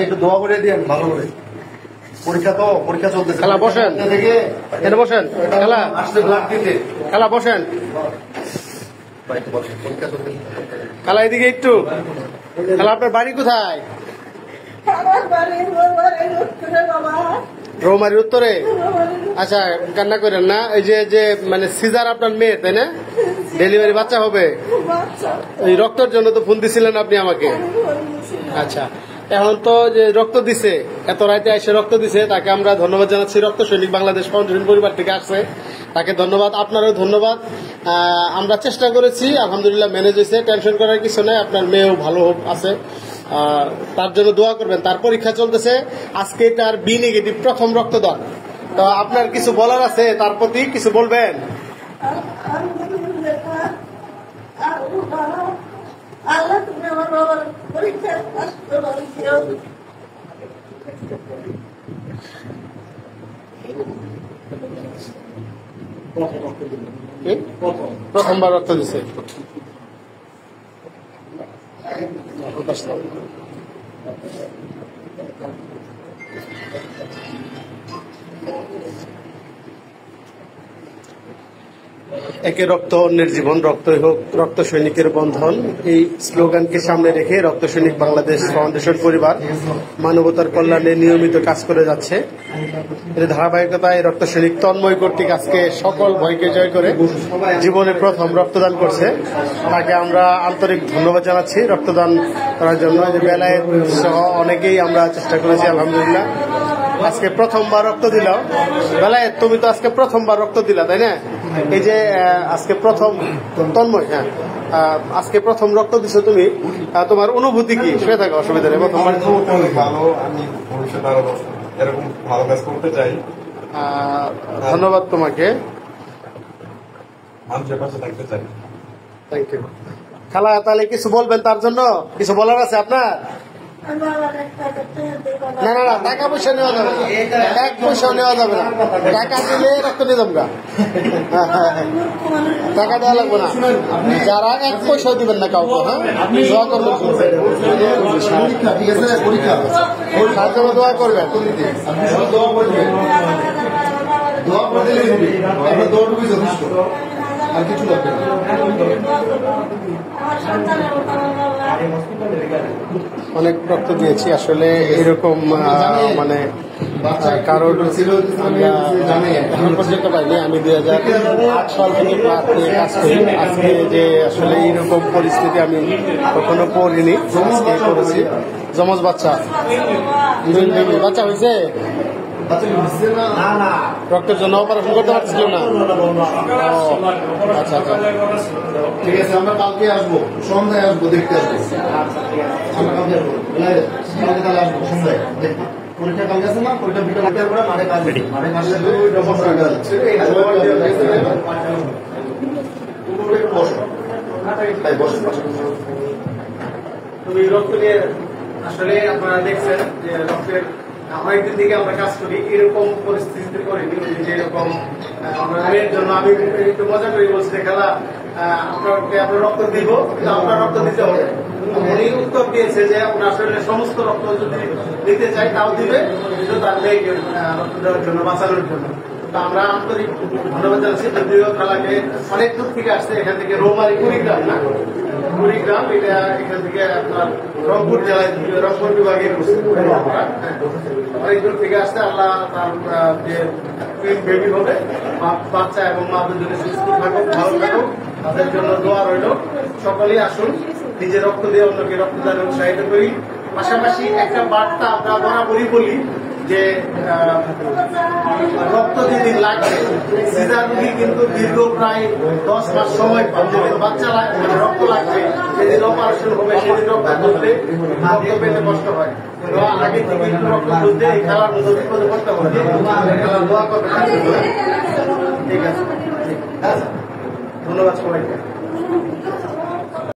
একটু দোয়া করে দিন ভালো করে। পরীক্ষা তো পরীক্ষা চলতেছে। খেলা বসেন, এটা বসেন, খেলা আসতে ব্লাড দিতে, খেলা বসেন, খেলা এদিকে একটু। খেলা আপনার বাড়ি কোথায়? রৌমারির উত্তরে। আচ্ছা কান্না করেন না। এই যে মানে সিজার আপনার মেয়ে তাই না? ডেলিভারি বাচ্চা হবে। এই রক্তের জন্য তো ফোন দিছিলেন আপনি আমাকে। আচ্ছা এখন তো যে রক্ত দিছে, এত রাতে এসে রক্ত দিছে, তাকে আমরা ধন্যবাদ জানাচ্ছি। রক্ত সৈনিক বাংলাদেশ ফাউন্ডেশন পরিবার থেকে আসছে, তাকে ধন্যবাদ। আপনারও ধন্যবাদ। আমরা চেষ্টা করেছি, আলহামদুলিল্লাহ ম্যানেজ হয়েছে। টেনশন করার কিছু নেই, আপনার মেয়েও ভালো আছে, তার জন্য দোয়া করবেন। তার পরীক্ষা চলতেছে, আজকে তার বি নেগেটিভ প্রথম রক্তদান। তো আপনার কিছু বলার আছে, তার প্রতি কিছু বলবেন? আল্লাহ তুমি আমার বাবার পরীক্ষা পাস করিও। প্রথমবার রক্ত দিছে। একে রক্ত অন্যের জীবন, রক্তই হোক রক্ত সৈনিকের বন্ধন, এই স্লোগানকে সামনে রেখে রক্ত সৈনিক বাংলাদেশ ফাউন্ডেশন পরিবার মানবতার কল্যাণে নিয়মিত কাজ করে যাচ্ছে। এর ধারাবাহিকতায় রক্ত সৈনিক তন্ময় কর্তৃক আজকে সকল ভয়কে জয় করে জীবনে প্রথম রক্তদান করছে। তাকে আমরা আন্তরিক ধন্যবাদ জানাচ্ছি রক্তদান করার জন্য। বেলায়েত সহ অনেকেই আমরা চেষ্টা করেছি, আলহামদুলিল্লাহ। আজকে প্রথমবার রক্ত দিল বেলায়েত, তুমি তো আজকে প্রথমবার রক্ত দিলা তাই না? এই যে আজকে প্রথম তন্ময়, হ্যাঁ আজকে প্রথম রক্ত দিছো তুমি, তোমার অনুভূতি কি? শুয়ে থাকো, অসুবিধা নেই। প্রথমবার ভালো, আমি ভবিষ্যতে আরো এরকম ভালো কাজ করতে চাই। ধন্যবাদ তোমাকে, মানুষের পাশে থাকতে চাই। Thank you. খালা তাহলে কিছু বলবেন তার জন্য? কিছু বলার আছে আপনার? না না না, টাকা পয়সা নেওয়া যাবে না, 1 পয়সা নেওয়া যাবে না। টাকা দিলে রক্ত নিয়ে যাবো, টাকা দেওয়া লাগবে না। যারা 1 পয়সাও দিবেন না কাউকে, হ্যাঁ দোয়া করবেন, তার জন্য দোয়া করবেন। আর কিছু লাগবে না। অনেক রক্ত দিয়েছি আসলে, এরকম মানে কারোর এখন পর্যন্ত পাইনি। আমি 2008 সাল থেকে ক্লাস নিয়ে কাজ করি। আজকে যে আসলে এইরকম পরিস্থিতি আমি কখনো পড়িনি, আজকে করেছি। যমজ বাচ্চা, বাচ্চা হয়েছে, রক্তের জন্য অপারেশন করতে পারছিল না। আচ্ছা আচ্ছা, ঠিক আছে, আমরা কালকে আসবো, সন্ধ্যায় আসবো, দেখতে আসবো। আমরা কালকে আসবো, তাহলে আসবো সন্ধ্যায়। পরীক্ষা কালকে আছে না, পরীক্ষা বিকেল করে মাঠে কাজ, মাঠে কাজ তুমি রক্ত নিয়ে আসলে আপনারা দেখছেন যে রক্তের অনেকদিন থেকে আমরা কাজ করি, এরকম পরিস্থিতিতে করিনি। যেরকম আমরা জন্য আমি একটু মজা করে বলছি, খেলা আপনাকে আমরা রক্ত দিব, কিন্তু আপনার রক্ত দিতে হবে। উনি উত্তর দিয়েছে যে আপনার শরীরে সমস্ত রক্ত যদি দিতে চাই তাও দিবে, কিন্তু তার নেই রক্ত দেওয়ার জন্য, বাঁচানোর জন্য। তো আমরা আন্তরিক ধন্যবাদ জানাচ্ছি। যদিও খেলাকে অনেক দূর থেকে আসছে, এখান থেকে রৌমারি কুড়িগ্রাম না, কুড়িগ্রাম, এটা এখান থেকে আপনার রংপুর জেলায়, রংপুর বিভাগের অনেক দূর থেকে আসছে। আল্লাহ তার যে বেবি হবে, বাচ্চা এবং মা দুজনে সুস্থ থাকুক, ভালো থাকুক, তাদের জন্য দোয়া রইল। সকলেই আসুন, নিজে রক্ত দিয়ে অন্যকে রক্তদানে উৎসাহিত করি। পাশাপাশি একটা বার্তা আমরা বরাবরই বলি যে রক্ত যেদিন লাগবে, সিজার রোগী কিন্তু দীর্ঘ প্রায় 10 মাস সময় পাবে। যেদিন বাচ্চা মানে রক্ত লাগবে, সেদিন অপারেশন হবে, সেদিন রক্ত ধরতে রক্ত পেতে কষ্ট হয়। তো আগে থেকে একটু রক্ত ধরতে এই খেলার মধ্যে বিপদে পড়তে হবে। খেলা দোয়া করতে, ঠিক আছে, ধন্যবাদ সবাইকে।